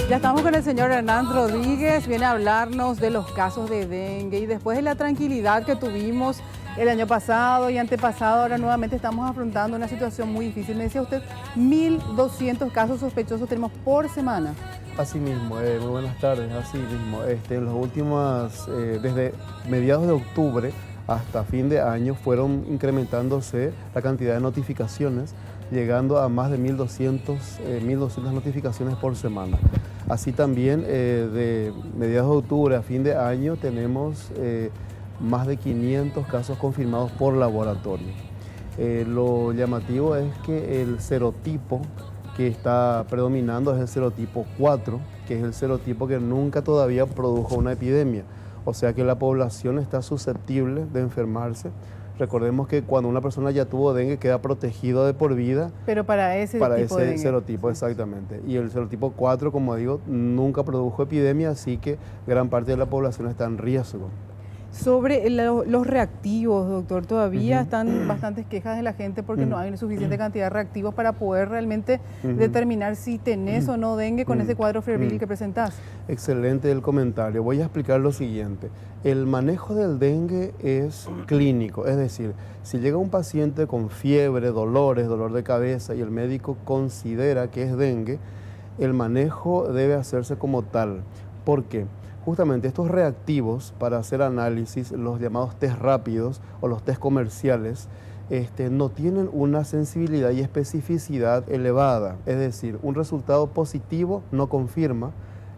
Ya estamos con el señor Hernán Rodríguez, viene a hablarnos de los casos de dengue y después de la tranquilidad que tuvimos el año pasado y antepasado, ahora nuevamente estamos afrontando una situación muy difícil. Me decía usted, 1.200 casos sospechosos tenemos por semana. Así mismo, muy buenas tardes, así mismo. En las últimas, desde mediados de octubre hasta fin de año fueron incrementándose la cantidad de notificaciones, llegando a más de 1.200 notificaciones por semana. Así también, de mediados de octubre a fin de año tenemos más de 500 casos confirmados por laboratorio. Lo llamativo es que el serotipo que está predominando es el serotipo 4, que es el serotipo que nunca todavía produjo una epidemia. O sea que la población está susceptible de enfermarse. Recordemos que cuando una persona ya tuvo dengue queda protegido de por vida. Pero para ese serotipo, exactamente. Y el serotipo 4, como digo, nunca produjo epidemia, así que gran parte de la población está en riesgo. Sobre los reactivos, doctor, todavía están bastantes quejas de la gente porque no hay suficiente cantidad de reactivos para poder realmente determinar si tenés o no dengue con ese cuadro febril que presentás. Excelente el comentario. Voy a explicar lo siguiente. El manejo del dengue es clínico, es decir, si llega un paciente con fiebre, dolores, dolor de cabeza y el médico considera que es dengue, el manejo debe hacerse como tal. ¿Por qué? Justamente estos reactivos para hacer análisis, los llamados test rápidos o los test comerciales, no tienen una sensibilidad y especificidad elevada. Es decir, un resultado positivo no confirma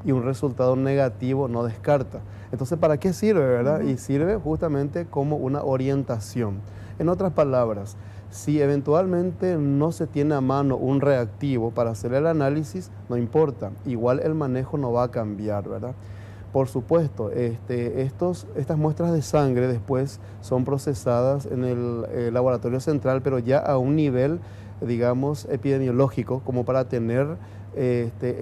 y un resultado negativo no descarta. Entonces, ¿para qué sirve, verdad? Y sirve justamente como una orientación. En otras palabras, si eventualmente no se tiene a mano un reactivo para hacer el análisis, no importa, igual el manejo no va a cambiar, ¿verdad? Por supuesto, estas muestras de sangre después son procesadas en el laboratorio central, pero ya a un nivel, digamos, epidemiológico, como para tener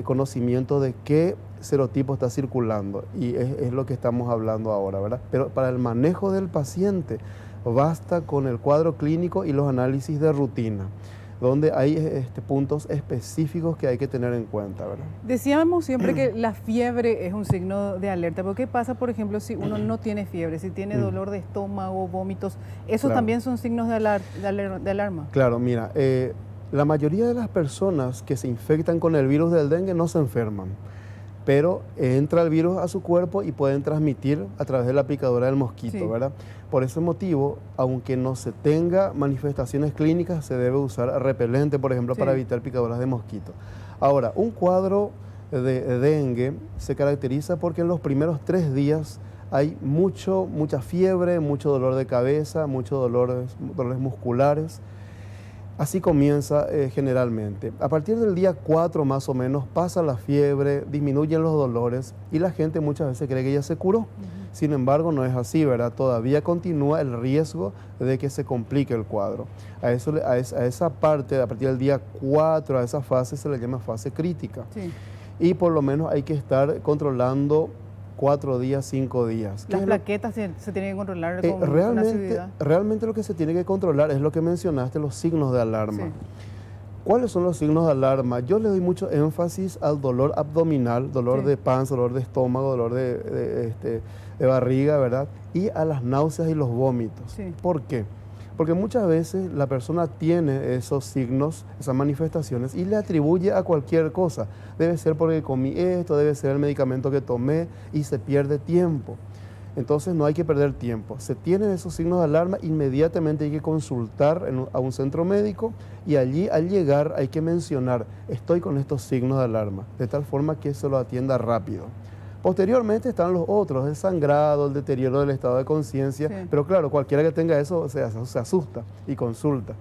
conocimiento de qué serotipo está circulando. Y es lo que estamos hablando ahora, ¿verdad? Pero para el manejo del paciente, basta con el cuadro clínico y los análisis de rutina, donde hay puntos específicos que hay que tener en cuenta, ¿verdad? Decíamos siempre que la fiebre es un signo de alerta, pero ¿qué pasa, por ejemplo, si uno no tiene fiebre, si tiene dolor de estómago, vómitos? ¿Esos también son signos de alarma? Claro, mira, la mayoría de las personas que se infectan con el virus del dengue no se enferman, pero entra el virus a su cuerpo y pueden transmitir a través de la picadura del mosquito, ¿verdad? Por ese motivo, aunque no se tenga manifestaciones clínicas, se debe usar repelente, por ejemplo, para evitar picaduras de mosquito. Ahora, un cuadro de dengue se caracteriza porque en los primeros 3 días hay mucha fiebre, mucho dolor de cabeza, muchos dolores musculares. Así comienza generalmente. A partir del día 4 más o menos pasa la fiebre, disminuyen los dolores y la gente muchas veces cree que ya se curó. Sin embargo, no es así, ¿verdad? Todavía continúa el riesgo de que se complique el cuadro. A esa parte, a partir del día 4, a esa fase se le llama fase crítica. Y por lo menos hay que estar controlando 4 días, 5 días. ¿Las plaquetas se tienen que controlar con asiduidad? Realmente lo que se tiene que controlar es lo que mencionaste, los signos de alarma. ¿Cuáles son los signos de alarma? Yo le doy mucho énfasis al dolor abdominal, dolor de panza, dolor de estómago, dolor de barriga, ¿verdad? Y a las náuseas y los vómitos. ¿Por qué? Porque muchas veces la persona tiene esos signos, esas manifestaciones y le atribuye a cualquier cosa. Debe ser porque comí esto, debe ser el medicamento que tomé y se pierde tiempo. Entonces no hay que perder tiempo. Se tienen esos signos de alarma, inmediatamente hay que consultar a un centro médico y allí al llegar hay que mencionar, estoy con estos signos de alarma, de tal forma que se lo atienda rápido. Posteriormente están los otros, el sangrado, el deterioro del estado de conciencia, pero claro, cualquiera que tenga eso se asusta y consulta.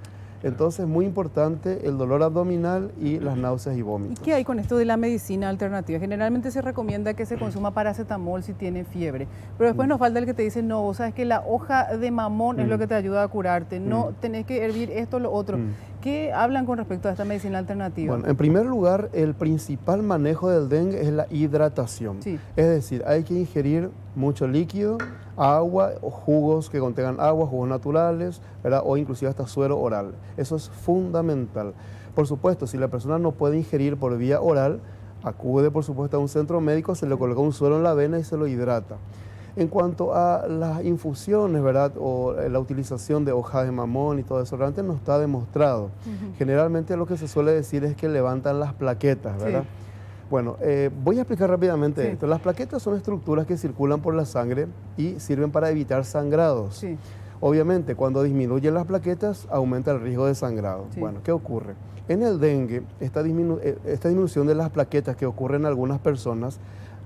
Entonces, muy importante el dolor abdominal y las náuseas y vómitos. ¿Y qué hay con esto de la medicina alternativa? Generalmente se recomienda que se consuma paracetamol si tiene fiebre, pero después nos falta el que te dice, no, vos sabes que la hoja de mamón es lo que te ayuda a curarte, no tenés que hervir esto o lo otro. ¿Qué hablan con respecto a esta medicina alternativa? Bueno, en primer lugar, el principal manejo del dengue es la hidratación. Es decir, hay que ingerir mucho líquido, agua o jugos que contengan agua, jugos naturales, ¿verdad? O inclusive hasta suero oral. Eso es fundamental. Por supuesto, si la persona no puede ingerir por vía oral, acude por supuesto a un centro médico, se le coloca un suero en la vena y se lo hidrata. En cuanto a las infusiones, ¿verdad? O la utilización de hojas de mamón y todo eso, realmente no está demostrado. Generalmente lo que se suele decir es que levantan las plaquetas, ¿verdad? Sí. Bueno, voy a explicar rápidamente esto. Las plaquetas son estructuras que circulan por la sangre y sirven para evitar sangrados. Sí. Obviamente, cuando disminuyen las plaquetas, aumenta el riesgo de sangrado. Sí. Bueno, ¿qué ocurre? En el dengue, esta disminución de las plaquetas que ocurre en algunas personas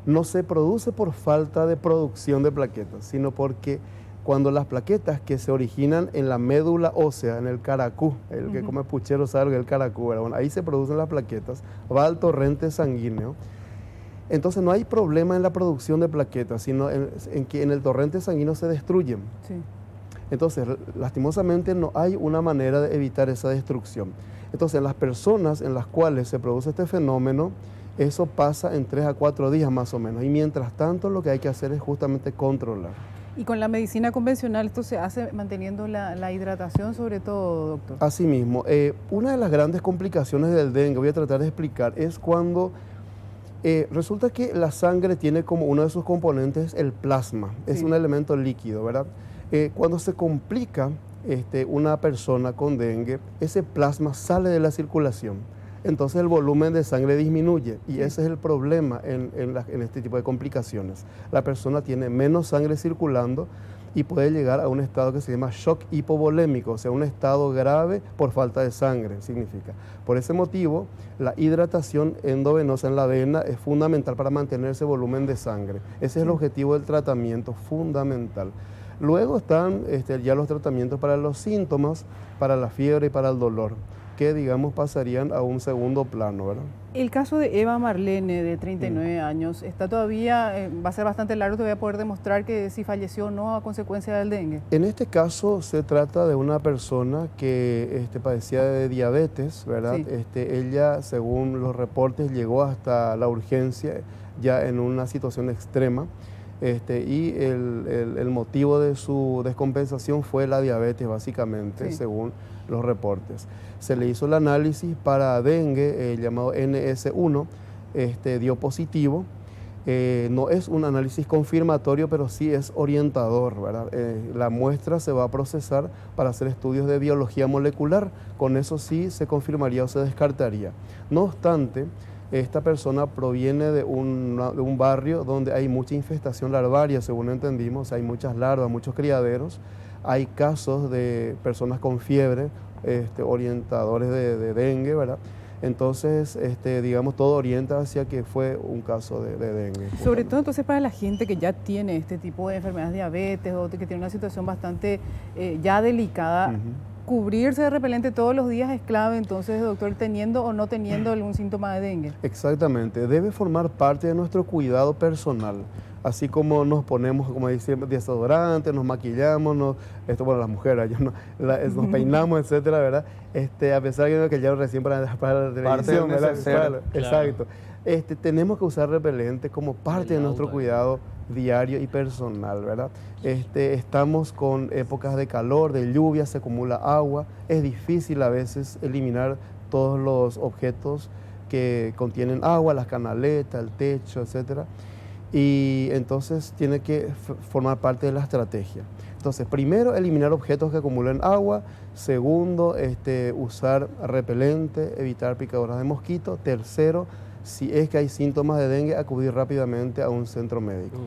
no se produce por falta de producción de plaquetas, sino porque cuando las plaquetas que se originan en la médula ósea, en el caracú, el que come puchero sabe que es el caracú, bueno, ahí se producen las plaquetas, va al torrente sanguíneo. Entonces no hay problema en la producción de plaquetas, sino en que en el torrente sanguíneo se destruyen. Sí. Entonces, lastimosamente no hay una manera de evitar esa destrucción. Entonces, en las personas en las cuales se produce este fenómeno, eso pasa en 3 a 4 días más o menos. Y mientras tanto, lo que hay que hacer es justamente controlar. Y con la medicina convencional, ¿esto se hace manteniendo la hidratación sobre todo, doctor? Así mismo. Una de las grandes complicaciones del dengue, voy a tratar de explicar, es cuando resulta que la sangre tiene como uno de sus componentes el plasma. Sí. Es un elemento líquido, ¿verdad? Cuando se complica una persona con dengue, ese plasma sale de la circulación. Entonces el volumen de sangre disminuye y ese es el problema en este tipo de complicaciones. La persona tiene menos sangre circulando y puede llegar a un estado que se llama shock hipovolémico, o sea, un estado grave por falta de sangre, significa. Por ese motivo, la hidratación endovenosa en la vena es fundamental para mantener ese volumen de sangre. Ese es el objetivo del tratamiento fundamental. Luego están ya los tratamientos para los síntomas, para la fiebre y para el dolor, que digamos pasarían a un segundo plano, ¿verdad? El caso de Eva Marlene, de 39 años, está todavía, va a ser bastante largo, te voy a poder demostrar que si falleció o no a consecuencia del dengue. En este caso se trata de una persona que padecía de diabetes, ¿verdad? Sí. Ella, según los reportes, llegó hasta la urgencia ya en una situación extrema. Y el motivo de su descompensación fue la diabetes, básicamente, sí, según los reportes. Se le hizo el análisis para dengue, llamado NS1, dio positivo. No es un análisis confirmatorio, pero sí es orientador, ¿verdad? La muestra se va a procesar para hacer estudios de biología molecular. Con eso sí se confirmaría o se descartaría. No obstante, esta persona proviene de un barrio donde hay mucha infestación larvaria, según entendimos. O sea, hay muchas larvas, muchos criaderos. Hay casos de personas con fiebre, orientadores de dengue, ¿verdad? Entonces, digamos, todo orienta hacia que fue un caso de dengue. Sobre todo, entonces, para la gente que ya tiene este tipo de enfermedades, diabetes, o que tiene una situación bastante ya delicada, cubrirse de repelente todos los días es clave, entonces, doctor, teniendo o no teniendo algún síntoma de dengue. Exactamente, debe formar parte de nuestro cuidado personal. Así como nos ponemos, como decimos, desodorante, nos maquillamos, bueno, las mujeres, nos peinamos, etcétera, ¿verdad? A pesar de que ya recién para la televisión, ¿verdad? Claro. Exacto. Tenemos que usar repelente como parte de nuestro cuidado diario y personal, ¿verdad? Estamos con épocas de calor, de lluvia, se acumula agua, es difícil a veces eliminar todos los objetos que contienen agua, las canaletas, el techo, etcétera. Y entonces tiene que formar parte de la estrategia. Entonces, primero, eliminar objetos que acumulen agua. Segundo, usar repelente, evitar picaduras de mosquito. Tercero, si es que hay síntomas de dengue, acudir rápidamente a un centro médico.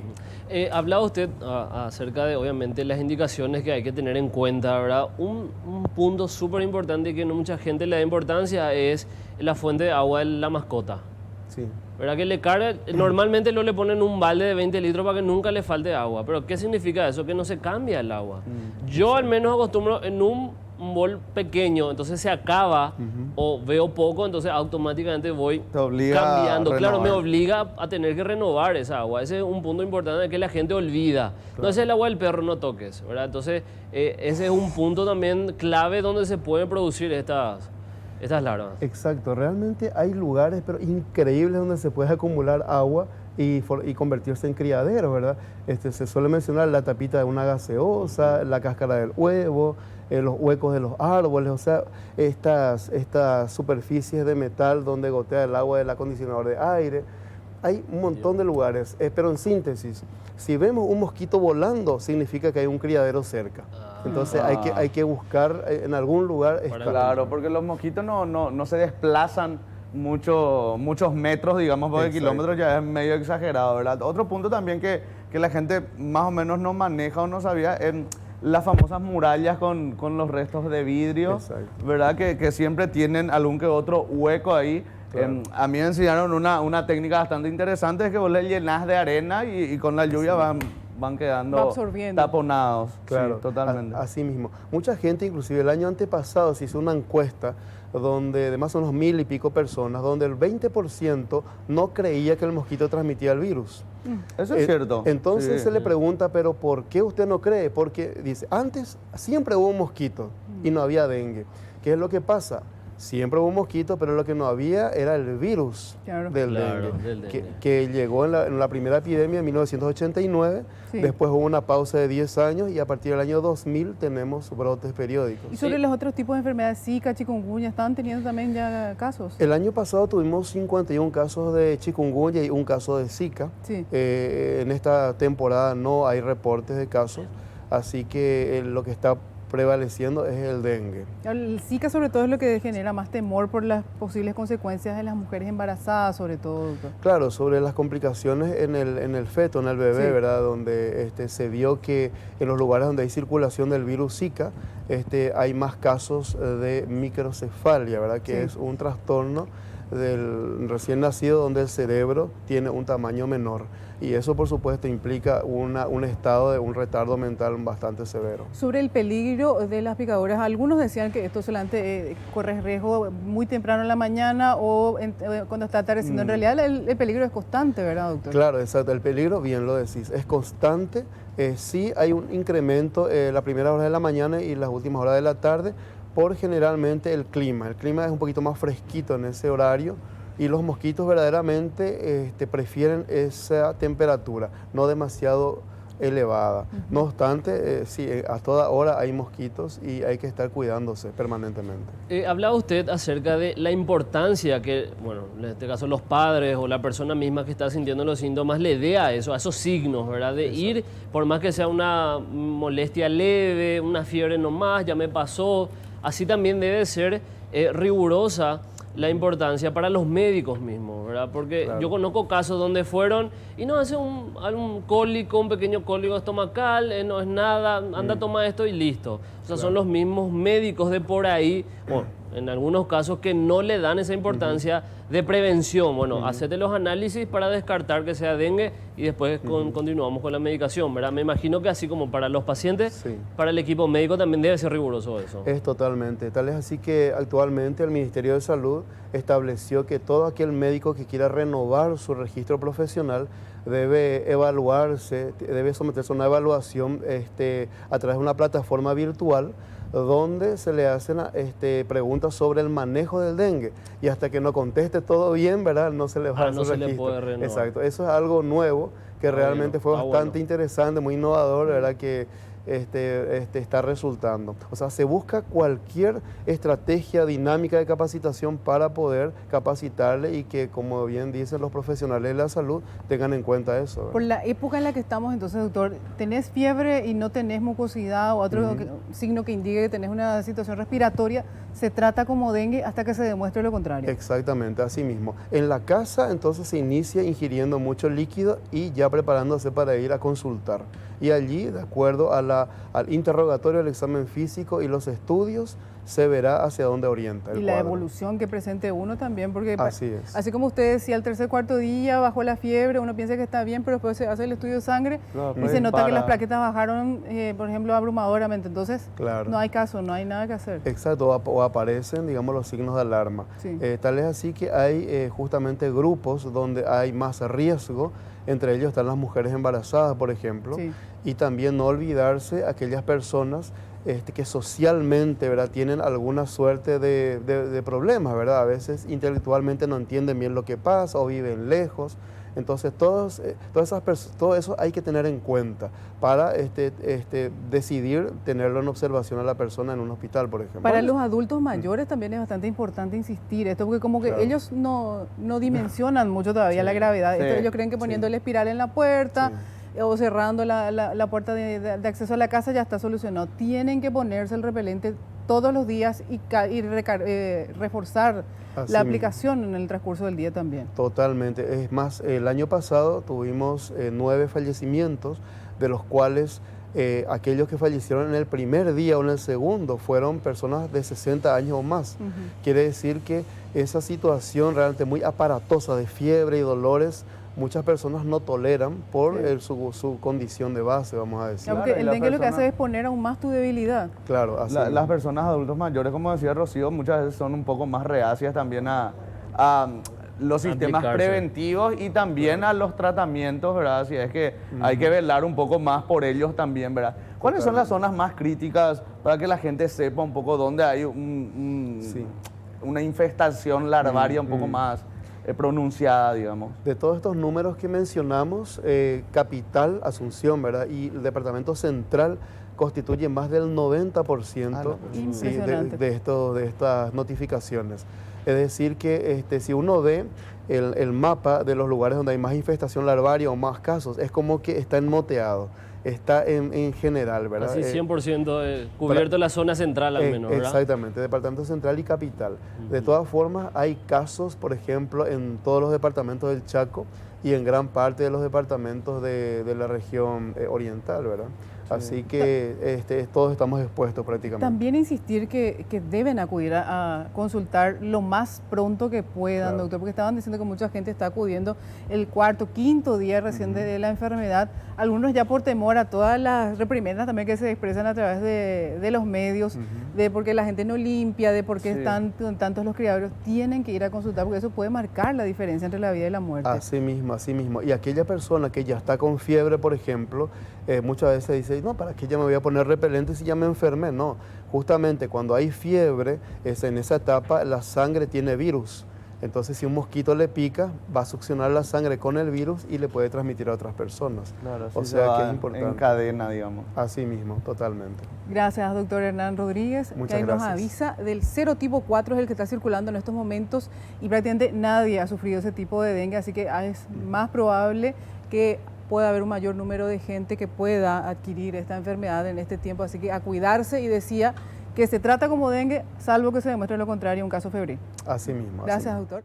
Hablaba usted acerca de, obviamente, las indicaciones que hay que tener en cuenta, ¿verdad? Un punto súper importante que no mucha gente le da importancia es la fuente de agua de la mascota. Sí. ¿Verdad? Que le carga, normalmente no le ponen un balde de 20 litros para que nunca le falte agua. ¿Pero qué significa eso? Que no se cambia el agua. Yo al menos acostumbro en un bol pequeño, entonces se acaba o veo poco, entonces automáticamente voy cambiando. Claro, me obliga a tener que renovar esa agua. Ese es un punto importante que la gente olvida. Claro. No es el agua del perro, no toques, ¿verdad? Entonces ese es un punto también clave donde se pueden producir estas Esta es larga. Exacto, realmente hay lugares pero increíbles donde se puede acumular agua y convertirse en criadero, ¿verdad? Se suele mencionar la tapita de una gaseosa, la cáscara del huevo, los huecos de los árboles, o sea, estas superficies de metal donde gotea el agua del acondicionador de aire. Hay un montón de lugares, pero en síntesis, si vemos un mosquito volando, significa que hay un criadero cerca. Entonces hay que buscar en algún lugar. Claro, porque los mosquitos no se desplazan muchos metros, digamos, porque kilómetros ya es medio exagerado, ¿verdad? Otro punto también que la gente más o menos no maneja o no sabía es las famosas murallas con los restos de vidrio, ¿verdad? Que siempre tienen algún que otro hueco ahí. Claro. A mí me enseñaron una técnica bastante interesante, es que vos le llenás de arena y con la lluvia van quedando taponados. Claro, sí, totalmente. Así mismo. Mucha gente, inclusive el año antepasado, se hizo una encuesta donde de más o menos 1000 y pico personas, donde el 20% no creía que el mosquito transmitía el virus. Eso es cierto. Entonces se le pregunta, pero ¿por qué usted no cree? Porque dice, antes siempre hubo un mosquito y no había dengue. ¿Qué es lo que pasa? Siempre hubo un mosquito, pero lo que no había era el virus del dengue, que llegó en la primera epidemia en 1989, después hubo una pausa de 10 años y a partir del año 2000 tenemos brotes periódicos. ¿Y sobre los otros tipos de enfermedades, Zika, chikungunya, están teniendo también ya casos? El año pasado tuvimos 51 casos de chikungunya y un caso de Zika. En esta temporada no hay reportes de casos, así que lo que está prevaleciendo es el dengue. El Zika sobre todo es lo que genera más temor por las posibles consecuencias de las mujeres embarazadas, sobre todo, doctor. Claro, sobre las complicaciones en el feto, en el bebé, ¿verdad? Donde se vio que en los lugares donde hay circulación del virus Zika, hay más casos de microcefalia, ¿verdad? Que es un trastorno del recién nacido donde el cerebro tiene un tamaño menor. Y eso, por supuesto, implica un estado de un retardo mental bastante severo. Sobre el peligro de las picaduras, algunos decían que esto solamente corre riesgo muy temprano en la mañana o cuando está atardeciendo. En realidad el peligro es constante, ¿verdad, doctor? Claro, exacto. El peligro, bien lo decís, es constante. Sí hay un incremento la primera hora de la mañana y las últimas horas de la tarde por generalmente el clima. El clima es un poquito más fresquito en ese horario. Y los mosquitos verdaderamente prefieren esa temperatura, no demasiado elevada. No obstante, sí, a toda hora hay mosquitos y hay que estar cuidándose permanentemente. Hablaba usted acerca de la importancia que, bueno, en este caso los padres o la persona misma que está sintiendo los síntomas le dé a eso, a esos signos, ¿verdad? De ir, por más que sea una molestia leve, una fiebre nomás, ya me pasó, así también debe ser rigurosa la importancia para los médicos mismos, ¿verdad? Porque yo conozco casos donde fueron y no, hace un cólico, un pequeño cólico estomacal, no es nada, anda a tomar esto y listo. O sea, son los mismos médicos de por ahí, bueno, en algunos casos que no le dan esa importancia de prevención. Bueno, hacete los análisis para descartar que sea dengue y después continuamos con la medicación, ¿verdad? Me imagino que así como para los pacientes, para el equipo médico también debe ser riguroso eso. Es totalmente. Tal es así que actualmente el Ministerio de Salud estableció que todo aquel médico que quiera renovar su registro profesional debe evaluarse, debe someterse a una evaluación a través de una plataforma virtual donde se le hacen preguntas sobre el manejo del dengue y hasta que no conteste todo bien, ¿verdad? No se le va a dar su registro. Le puede renovar. Exacto, eso es algo nuevo que realmente fue bastante interesante, muy innovador, ¿verdad? Que está resultando. O sea, se busca cualquier estrategia dinámica de capacitación para poder capacitarle y que, como bien dicen los profesionales de la salud, tengan en cuenta eso, ¿verdad? Por la época en la que estamos, entonces, doctor, ¿tenés fiebre y no tenés mucosidad o otro signo que indique que tenés una situación respiratoria? ¿Se trata como dengue hasta que se demuestre lo contrario? Exactamente, así mismo. En la casa, entonces, se inicia ingiriendo mucho líquido y ya preparándose para ir a consultar. Y allí, de acuerdo a al interrogatorio, el examen físico y los estudios, se verá hacia dónde orienta el y la cuadro. Evolución que presente uno también, porque así es. Así como usted decía, al tercer cuarto día bajó la fiebre, uno piensa que está bien, pero después se hace el estudio de sangre y se nota que las plaquetas bajaron, por ejemplo, abrumadoramente. Entonces, no hay caso, no hay nada que hacer. Exacto, o aparecen, digamos, los signos de alarma. Tal es así que hay justamente grupos donde hay más riesgo. Entre ellos están las mujeres embarazadas, por ejemplo, y también no olvidarse aquellas personas que socialmente, ¿verdad?, tienen alguna suerte de problemas, ¿verdad? A veces intelectualmente no entienden bien lo que pasa o viven lejos. Entonces, todo eso hay que tener en cuenta para decidir tenerlo en observación a la persona en un hospital, por ejemplo. Para los adultos mayores también es bastante importante insistir esto, porque como que Claro. ellos no dimensionan mucho todavía la gravedad. Sí, Ellos creen que poniendo el espiral en la puerta o cerrando la puerta de acceso a la casa ya está solucionado. Tienen que ponerse el repelente todos los días y reforzar Así la mismo. aplicación en el transcurso del día también. Totalmente. Es más, el año pasado tuvimos 9 fallecimientos, de los cuales aquellos que fallecieron en el primer día o en el segundo fueron personas de 60 años o más. Quiere decir que esa situación realmente muy aparatosa de fiebre y dolores, muchas personas no toleran por su condición de base, vamos a decir. Ya, porque Claro, y el la dengue lo que persona- hace es poner aún más tu debilidad. Claro, así Las mismo. personas adultos mayores, como decía Rocío, muchas veces son un poco más reacias también a los sistemas Aplicarse. preventivos y también a los tratamientos, ¿verdad? Si es que hay que velar un poco más por ellos también, ¿verdad? ¿Cuáles son las zonas más críticas para que la gente sepa un poco dónde hay Sí. una infestación larvaria un poco más pronunciada, digamos? De todos estos números que mencionamos, Capital, Asunción, ¿verdad?, y el Departamento Central constituye más del 90% sí, Impresionante. de estas notificaciones. Es decir que si uno ve el mapa de los lugares donde hay más infestación larvaria o más casos, es como que está enmoteado, está en general, ¿verdad? Así 100% cubierto la zona central al menos, ¿verdad? Exactamente, Departamento Central y Capital. De todas formas, hay casos, por ejemplo, en todos los departamentos del Chaco y en gran parte de los departamentos de la región oriental, ¿verdad? Así que todos estamos expuestos prácticamente. También insistir que deben acudir a consultar lo más pronto que puedan, Claro. doctor, porque estaban diciendo que mucha gente está acudiendo el cuarto, quinto día recién de la enfermedad, algunos ya por temor a todas las reprimendas también que se expresan a través de los medios, de por qué la gente no limpia, de por qué Sí. están tantos los criaderos, tienen que ir a consultar porque eso puede marcar la diferencia entre la vida y la muerte. Así mismo, así mismo. Y aquella persona que ya está con fiebre, por ejemplo, muchas veces dice, no, ¿para qué ya me voy a poner repelente si ya me enfermé? No, justamente cuando hay fiebre, en esa etapa la sangre tiene virus. Entonces, si un mosquito le pica, va a succionar la sangre con el virus y le puede transmitir a otras personas. Claro, o así se sea va que es importante. en cadena, digamos. Así mismo, totalmente. Gracias, doctor Hernán Rodríguez, Muchas que ahí nos gracias. avisa del serotipo 4 es el que está circulando en estos momentos y prácticamente nadie ha sufrido ese tipo de dengue, así que es más probable que pueda haber un mayor número de gente que pueda adquirir esta enfermedad en este tiempo, así que a cuidarse, y decía que se trata como dengue, salvo que se demuestre lo contrario, un caso febril. Así mismo. así Gracias, mismo. doctor.